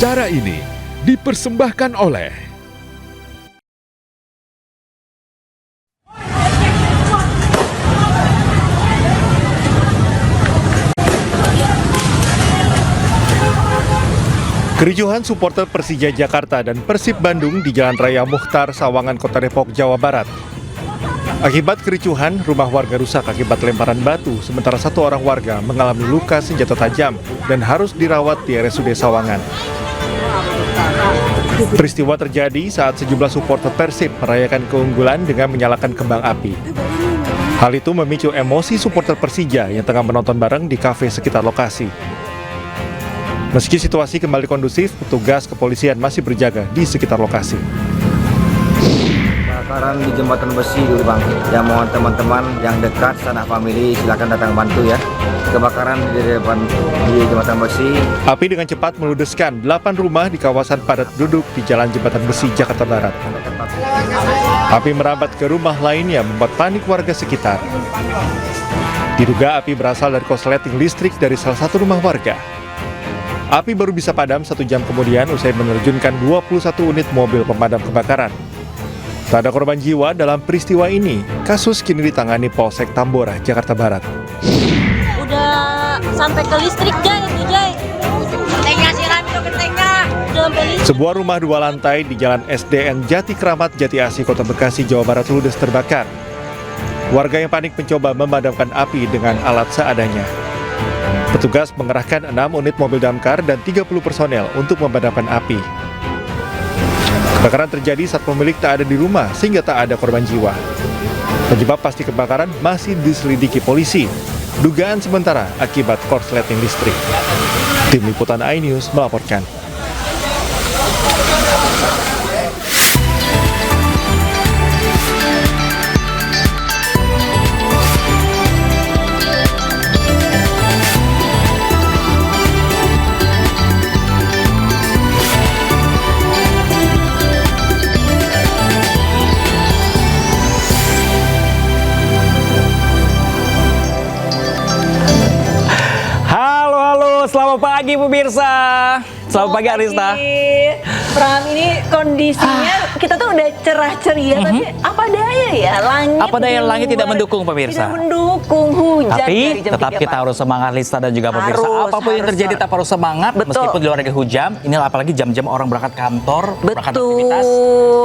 Acara ini dipersembahkan oleh kericuhan supporter Persija Jakarta dan Persib Bandung di Jalan Raya Muchtar, Sawangan, Kota Depok, Jawa Barat. Akibat kericuhan, rumah warga rusak akibat lemparan batu, sementara satu orang warga mengalami luka senjata tajam dan harus dirawat di RSUD Sawangan. Peristiwa terjadi saat sejumlah supporter Persib merayakan keunggulan dengan menyalakan kembang api. Hal itu memicu emosi supporter Persija yang tengah menonton bareng di kafe sekitar lokasi. Meski situasi kembali kondusif, petugas kepolisian masih berjaga di sekitar lokasi. Kebakaran di jembatan besi dulu Bang. Ya mohon teman-teman yang dekat sanak famili silakan datang bantu ya. Kebakaran di depan di jembatan besi. Api dengan cepat meludeskan 8 rumah di kawasan padat penduduk di Jalan Jembatan Besi, Jakarta Barat. Api merambat ke rumah lainnya membuat panik warga sekitar. Diduga api berasal dari korsleting listrik dari salah satu rumah warga. Api baru bisa padam 1 jam kemudian usai menerjunkan 21 unit mobil pemadam kebakaran. Tak ada korban jiwa dalam peristiwa ini. Kasus kini ditangani Polsek Tambora, Jakarta Barat. Udah sampai ke listrik Jay itu Jay. Gentengnya siram itu gentengnya. Udah sampai listrik. Sebuah rumah 2 lantai di Jalan SDN Jati Kramat, Jati Asih, Kota Bekasi, Jawa Barat ludes terbakar. Warga yang panik mencoba memadamkan api dengan alat seadanya. Petugas mengerahkan 6 unit mobil damkar dan 30 personel untuk memadamkan api. Kebakaran terjadi saat pemilik tak ada di rumah sehingga tak ada korban jiwa. Penyebab pasti kebakaran masih diselidiki polisi. Dugaan sementara akibat korsleting listrik. Tim Liputan iNews melaporkan. Selamat pagi pemirsa. Selamat pagi Arista. Pram, ini kondisinya kita tuh udah cerah ceria tapi apa daya ya langit. Apa daya langit tidak mendukung pemirsa. Tidak mendukung hujan. Tapi dari jam tetap 3 kita harus semangat Lista dan juga pemirsa. Apapun yang terjadi tetap harus semangat. Betul. Meskipun di luar lagi hujan. Ini apalagi jam-jam orang berangkat kantor, berangkat Betul. aktivitas.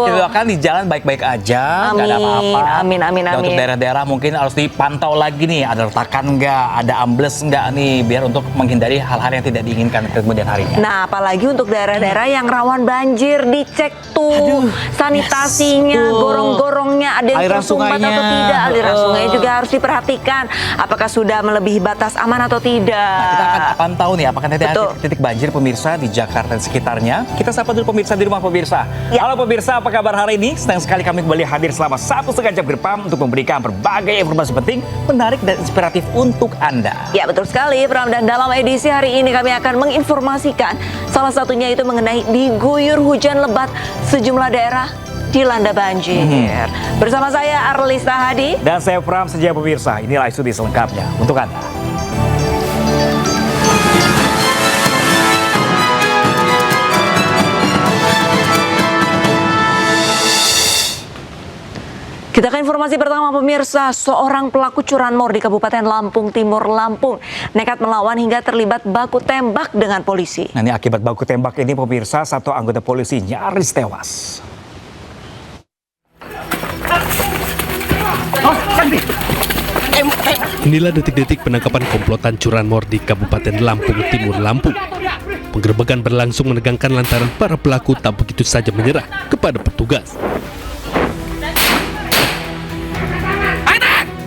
Kita doakan di jalan baik-baik aja, nggak ada apa-apa. Amin, amin, Dan untuk amin. daerah-daerah mungkin harus dipantau lagi nih, ada retakan nggak, ada ambles nggak nih, biar untuk menghindari hal-hal yang tidak diinginkan kemudian harinya. Nah, apalagi untuk daerah-daerah yang rawan banjir, dicek tuh sanitasinya, gorong-gorongnya, ada yang Aliran tersumbat sungainya. atau tidak. Aliran sungai juga harus diperhatikan. Apakah sudah melebihi batas aman atau tidak. Nah, kita akan pantau nih apakah nanti ada Betul. titik banjir pemirsa di Jakarta dan sekitarnya. Kita sapa dulu pemirsa di rumah pemirsa. Ya. Halo pemirsa, apa kabar hari ini? Senang sekali kami kembali hadir selama 1,5 jam ke depan untuk memberikan berbagai informasi penting, menarik dan inspiratif untuk Anda. Ya, betul sekali, Pram. Dan dalam edisi hari ini kami akan menginformasikan salah satunya itu mengenai diguyur hujan lebat sejumlah daerah dilanda banjir. Bersama saya Arlista Hadi. Dan saya Pram Setia pemirsa. Inilah studi selengkapnya untuk Anda. Kita ke informasi pertama pemirsa, seorang pelaku curanmor di Kabupaten Lampung Timur, Lampung nekat melawan hingga terlibat baku tembak dengan polisi. Nah, ini akibat baku tembak ini pemirsa, satu anggota polisi nyaris tewas. Inilah detik-detik penangkapan komplotan curanmor di Kabupaten Lampung Timur, Lampung. Penggerebekan berlangsung menegangkan lantaran para pelaku tak begitu saja menyerah kepada petugas.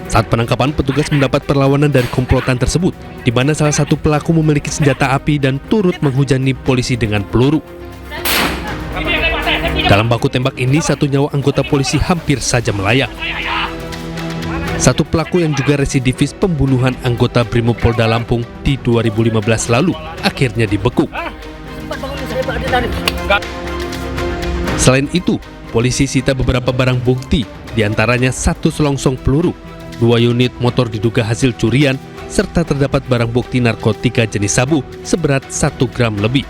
Saat penangkapan, petugas mendapat perlawanan dari komplotan tersebut, di mana salah satu pelaku memiliki senjata api dan turut menghujani polisi dengan peluru. Dalam baku tembak ini, satu nyawa anggota polisi hampir saja melayang. Satu pelaku yang juga residivis pembunuhan anggota Brimopolda Lampung di 2015 lalu akhirnya dibekuk. Selain itu, polisi sita beberapa barang bukti, diantaranya 1 selongsong peluru, 2 unit motor diduga hasil curian, serta terdapat barang bukti narkotika jenis sabu seberat 1 gram lebih.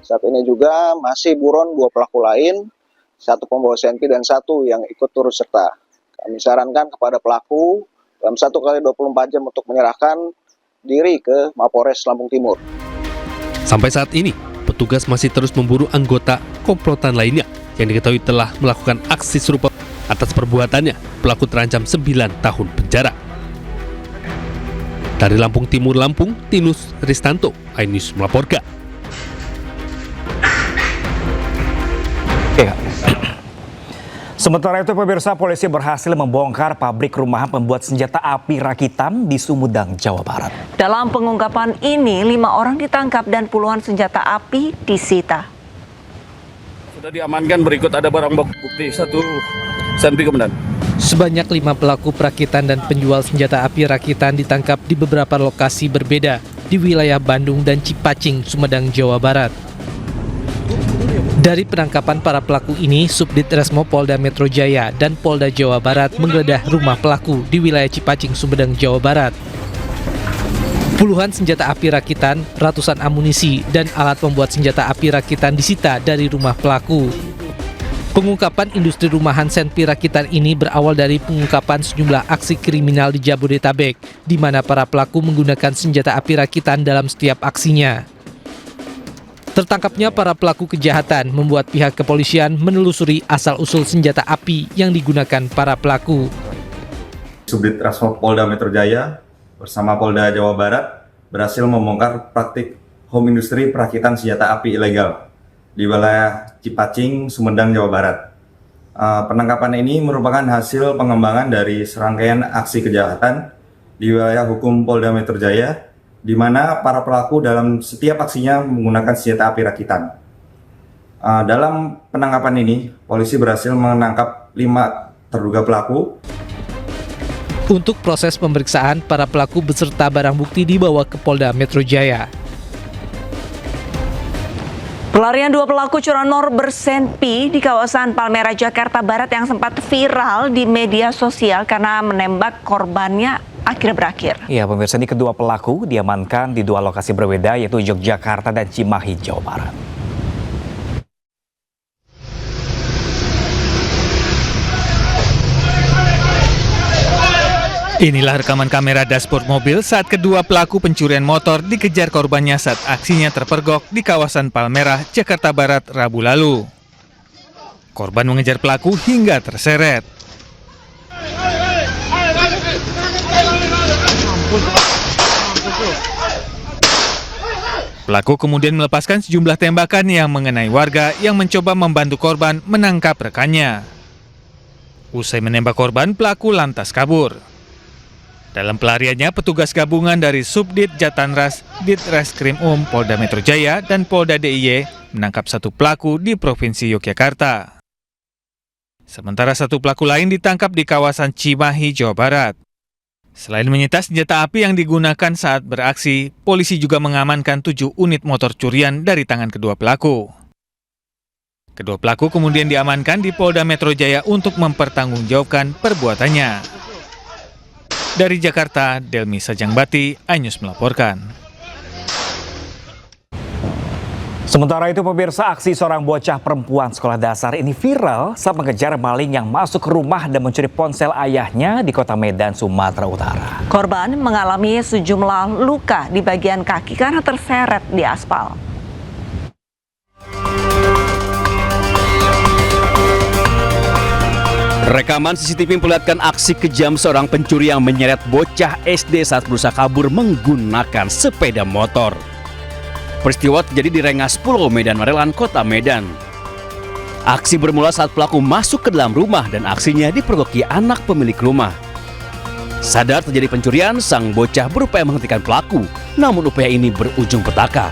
Saat ini juga masih buron 2 pelaku lain, 1 pembawa senpi dan 1 yang ikut turut serta. Kami sarankan kepada pelaku dalam 1 kali 24 jam untuk menyerahkan diri ke Mapolres Lampung Timur. Sampai saat ini, petugas masih terus memburu anggota komplotan lainnya yang diketahui telah melakukan aksi serupa. Atas perbuatannya, pelaku terancam 9 tahun penjara. Dari Lampung Timur, Lampung, Tinus Ristanto, iNews melaporkan. Ya. Sementara itu pemirsa, polisi berhasil membongkar pabrik rumahan pembuat senjata api rakitan di Sumedang, Jawa Barat. Dalam pengungkapan ini, 5 orang ditangkap dan puluhan senjata api disita. Sudah diamankan, berikut ada barang bukti 1 senpi komandan. Sebanyak 5 pelaku perakitan dan penjual senjata api rakitan ditangkap di beberapa lokasi berbeda di wilayah Bandung dan Cipacing, Sumedang, Jawa Barat. Dari penangkapan para pelaku ini, Subdit Resmo Polda Metro Jaya dan Polda Jawa Barat menggeledah rumah pelaku di wilayah Cipacing, Sumedang, Jawa Barat. Puluhan senjata api rakitan, ratusan amunisi, dan alat pembuat senjata api rakitan disita dari rumah pelaku. Pengungkapan industri rumahan senpi rakitan ini berawal dari pengungkapan sejumlah aksi kriminal di Jabodetabek, di mana para pelaku menggunakan senjata api rakitan dalam setiap aksinya. Tertangkapnya para pelaku kejahatan membuat pihak kepolisian menelusuri asal-usul senjata api yang digunakan para pelaku. Subdit Resmo Polda Metro Jaya bersama Polda Jawa Barat berhasil membongkar praktik home industri perakitan senjata api ilegal di wilayah Cipacing, Sumedang, Jawa Barat. Penangkapan ini merupakan hasil pengembangan dari serangkaian aksi kejahatan di wilayah hukum Polda Metro Jaya, di mana para pelaku dalam setiap aksinya menggunakan senjata api rakitan. Dalam penangkapan ini, polisi berhasil menangkap 5 terduga pelaku. Untuk proses pemeriksaan, para pelaku beserta barang bukti dibawa ke Polda Metro Jaya. Pelarian 2 pelaku curanmor bersenpi di kawasan Palmerah, Jakarta Barat yang sempat viral di media sosial karena menembak korbannya akhirnya berakhir. Ya, pemirsa, ini kedua pelaku diamankan di 2 lokasi berbeda, yaitu Yogyakarta dan Cimahi, Jawa Barat. Inilah rekaman kamera dashboard mobil saat kedua pelaku pencurian motor dikejar korbannya saat aksinya terpergok di kawasan Palmerah, Jakarta Barat, Rabu lalu. Korban mengejar pelaku hingga terseret. Pelaku kemudian melepaskan sejumlah tembakan yang mengenai warga yang mencoba membantu korban menangkap rekannya. Usai menembak korban, pelaku lantas kabur. Dalam pelariannya, petugas gabungan dari Subdit Jatanras, Ditreskrim Polda Metro Jaya, dan Polda DIY menangkap 1 pelaku di Provinsi Yogyakarta. Sementara 1 pelaku lain ditangkap di kawasan Cimahi, Jawa Barat. Selain menyita senjata api yang digunakan saat beraksi, polisi juga mengamankan 7 unit motor curian dari tangan kedua pelaku. Kedua pelaku kemudian diamankan di Polda Metro Jaya untuk mempertanggungjawabkan perbuatannya. Dari Jakarta, Delmi Sajangbati, iNews melaporkan. Sementara itu, pemirsa, aksi seorang bocah perempuan sekolah dasar ini viral saat mengejar maling yang masuk ke rumah dan mencuri ponsel ayahnya di Kota Medan, Sumatera Utara. Korban mengalami sejumlah luka di bagian kaki karena terseret di aspal. Rekaman CCTV memperlihatkan aksi kejam seorang pencuri yang menyeret bocah SD saat berusaha kabur menggunakan sepeda motor. Peristiwa terjadi di Rengas Pulau Medan Marelan, Kota Medan. Aksi bermula saat pelaku masuk ke dalam rumah dan aksinya dipergoki anak pemilik rumah. Sadar terjadi pencurian, sang bocah berupaya menghentikan pelaku, namun upaya ini berujung petaka.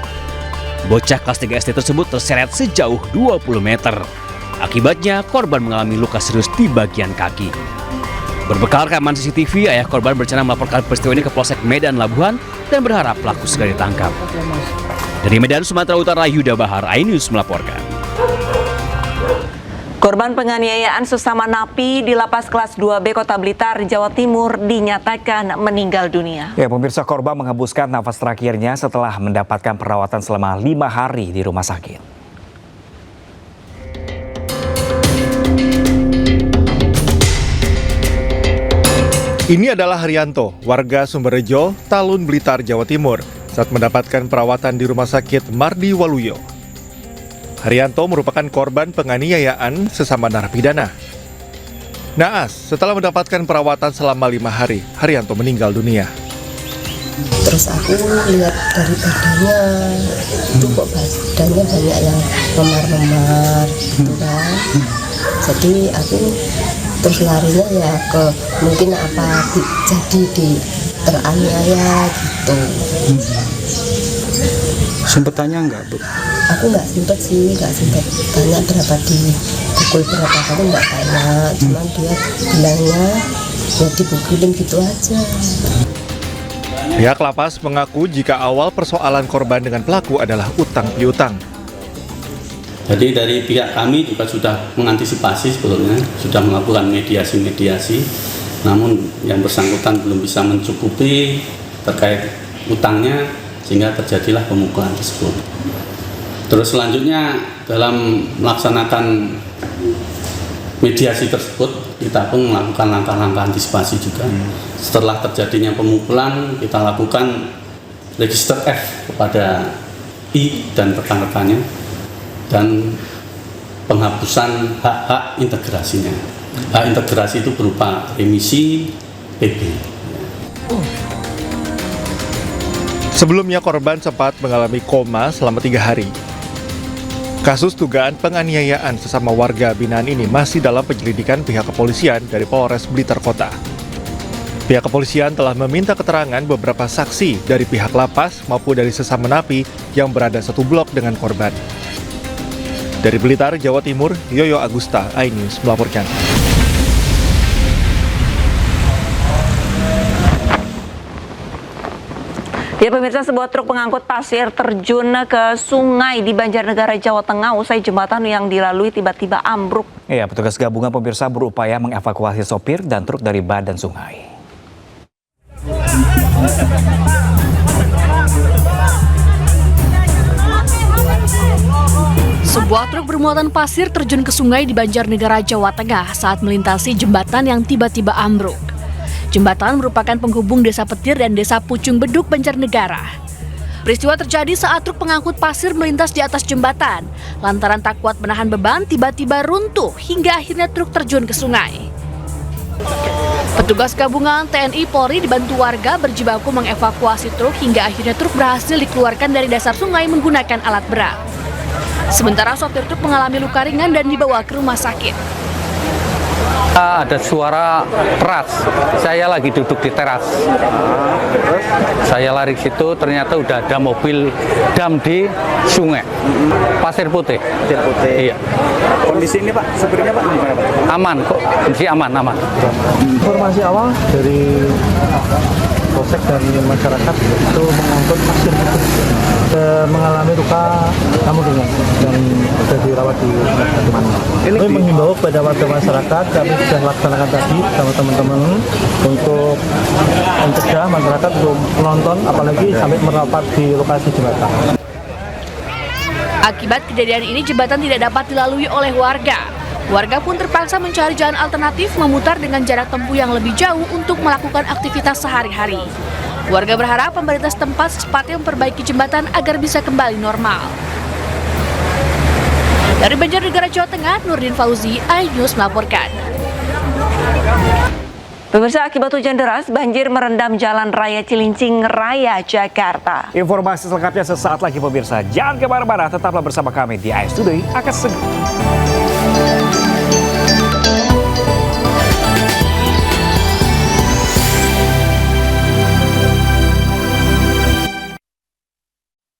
Bocah kelas 3 SD tersebut terseret sejauh 20 meter. Akibatnya, korban mengalami luka serius di bagian kaki. Berbekal rekaman CCTV, ayah korban berencana melaporkan peristiwa ini ke Polsek Medan Labuhan dan berharap pelaku segera ditangkap. Dari Medan, Sumatera Utara, Yuda Bahar, iNews melaporkan. Korban penganiayaan sesama napi di Lapas Kelas 2B Kota Blitar, Jawa Timur dinyatakan meninggal dunia. Ya, pemirsa, korban menghembuskan nafas terakhirnya setelah mendapatkan perawatan selama 5 hari di rumah sakit. Ini adalah Haryanto, warga Sumberjo, Talun, Blitar, Jawa Timur, saat mendapatkan perawatan di Rumah Sakit Mardi Waluyo. Haryanto merupakan korban penganiayaan sesama narapidana. Naas, setelah mendapatkan perawatan selama 5 hari, Haryanto meninggal dunia. Terus aku lihat dari badannya, itu kok badannya banyak yang memar-memar gitu kan. Jadi aku terus larinya ya ke mungkin apa jadi teraniaya gitu. Sempet tanya nggak, Bu? Aku nggak sempet tanya berapa dipukul berapa kali, nggak tanya, cuman dia bilangnya ya dipukulin gitu aja. Pihak lapas mengaku jika awal persoalan korban dengan pelaku adalah utang piutang. Jadi dari pihak kami juga sudah mengantisipasi sebelumnya, sudah melakukan mediasi-mediasi, namun yang bersangkutan belum bisa mencukupi terkait utangnya, sehingga terjadilah pemukulan tersebut. Terus selanjutnya dalam melaksanakan mediasi tersebut, kita pun melakukan langkah-langkah antisipasi juga. Setelah terjadinya pemukulan, kita lakukan register F kepada I dan rekan-rekannya, dan penghapusan hak-hak integrasinya. Hak integrasi itu berupa remisi PB. Sebelumnya korban sempat mengalami koma selama 3 hari. Kasus dugaan penganiayaan sesama warga binaan ini masih dalam penyelidikan pihak kepolisian dari Polres Blitar Kota. Pihak kepolisian telah meminta keterangan beberapa saksi dari pihak lapas maupun dari sesama napi yang berada satu blok dengan korban. Dari Blitar, Jawa Timur, Yoyo Agusta, iNews melaporkan. Ya pemirsa, sebuah truk pengangkut pasir terjun ke sungai di Banjarnegara, Jawa Tengah usai jembatan yang dilalui tiba-tiba ambruk. Ya, petugas gabungan pemirsa berupaya mengevakuasi sopir dan truk dari badan sungai. Sebuah truk bermuatan pasir terjun ke sungai di Banjarnegara, Jawa Tengah saat melintasi jembatan yang tiba-tiba ambruk. Jembatan merupakan penghubung Desa Petir dan Desa Pucung Beduk, Banjarnegara. Peristiwa terjadi saat truk pengangkut pasir melintas di atas jembatan. Lantaran tak kuat menahan beban, tiba-tiba runtuh hingga akhirnya truk terjun ke sungai. Petugas gabungan TNI Polri dibantu warga berjibaku mengevakuasi truk hingga akhirnya truk berhasil dikeluarkan dari dasar sungai menggunakan alat berat. Sementara sopir truk mengalami luka ringan dan dibawa ke rumah sakit. Ada suara keras, saya lagi duduk di teras. Saya lari ke situ, ternyata udah ada mobil dam di sungai. Pasir Putih. Pasir Putih. Iya. Kondisi ini Pak, supirnya Pak gimana Pak? Aman kok, kondisi aman. Informasi awal dari polsek dan masyarakat itu mengangkut pasir putih, mengalami luka namun ringan dan sudah dirawat di rumah sakit. Kami menghimbau kepada warga masyarakat, kami sudah laksanakan tadi sama teman-teman untuk mencegah masyarakat untuk menonton, apalagi sampai merapat di lokasi jembatan. Akibat kejadian ini jembatan tidak dapat dilalui oleh warga. Warga pun terpaksa mencari jalan alternatif memutar dengan jarak tempuh yang lebih jauh untuk melakukan aktivitas sehari-hari. Warga berharap pemerintah setempat secepatnya memperbaiki jembatan agar bisa kembali normal. Dari Banjarnegara, Jawa Tengah, Nurdin Fauzi, iNews melaporkan. Pemirsa, akibat hujan deras, banjir merendam Jalan Raya Cilincing Raya, Jakarta. Informasi selengkapnya sesaat lagi pemirsa. Jangan kemana-mana, tetaplah bersama kami di iNews Today. Akan segera.